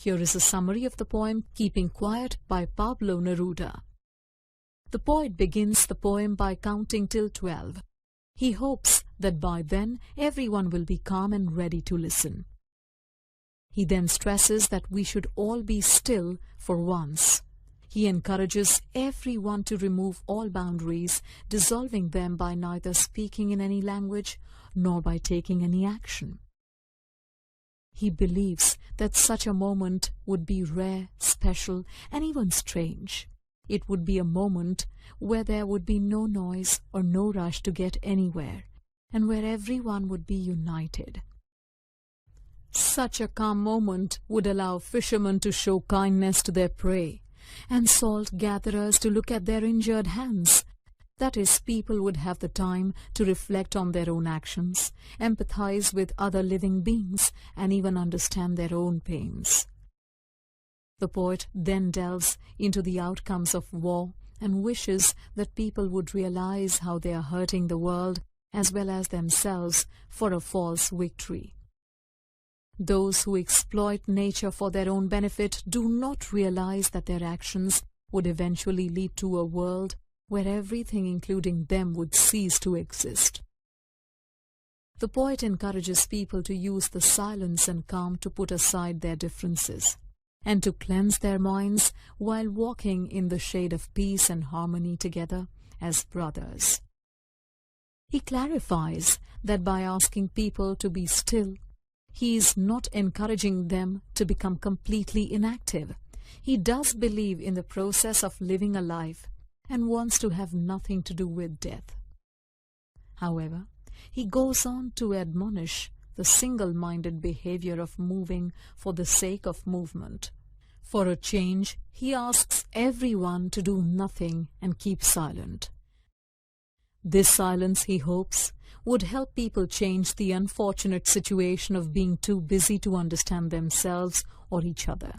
Here is a summary of the poem Keeping Quiet by Pablo Neruda. The poet begins the poem by counting till 12. He hopes that by then everyone will be calm and ready to listen. He then stresses that we should all be still for once. He encourages everyone to remove all boundaries, dissolving them by neither speaking in any language nor by taking any action. He believes that such a moment would be rare, special, and even strange. It would be a moment where there would be no noise or no rush to get anywhere, and where everyone would be united. Such a calm moment would allow fishermen to show kindness to their prey, and salt gatherers to look at their injured hands. That is, people would have the time to reflect on their own actions, empathize with other living beings, and even understand their own pains. The poet then delves into the outcomes of war and wishes that people would realize how they are hurting the world as well as themselves for a false victory. Those who exploit nature for their own benefit do not realize that their actions would eventually lead to a world where everything, including them, would cease to exist. The poet encourages people to use the silence and calm to put aside their differences, and to cleanse their minds while walking in the shade of peace and harmony together as brothers. He clarifies that by asking people to be still, he is not encouraging them to become completely inactive. He does believe in the process of living a life and wants to have nothing to do with death. However, he goes on to admonish the single-minded behavior of moving for the sake of movement. For a change, he asks everyone to do nothing and keep silent. This silence, he hopes, would help people change the unfortunate situation of being too busy to understand themselves or each other.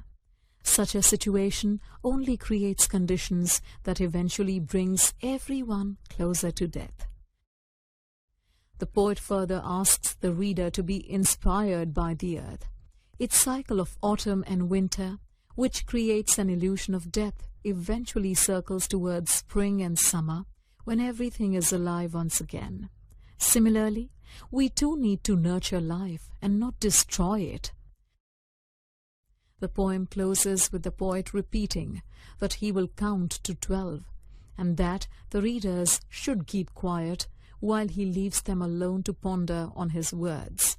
Such a situation only creates conditions that eventually brings everyone closer to death. The poet further asks the reader to be inspired by the earth. Its cycle of autumn and winter, which creates an illusion of death, eventually circles towards spring and summer, when everything is alive once again. Similarly, we too need to nurture life and not destroy it. The poem closes with the poet repeating that he will count to 12, and that the readers should keep quiet while he leaves them alone to ponder on his words.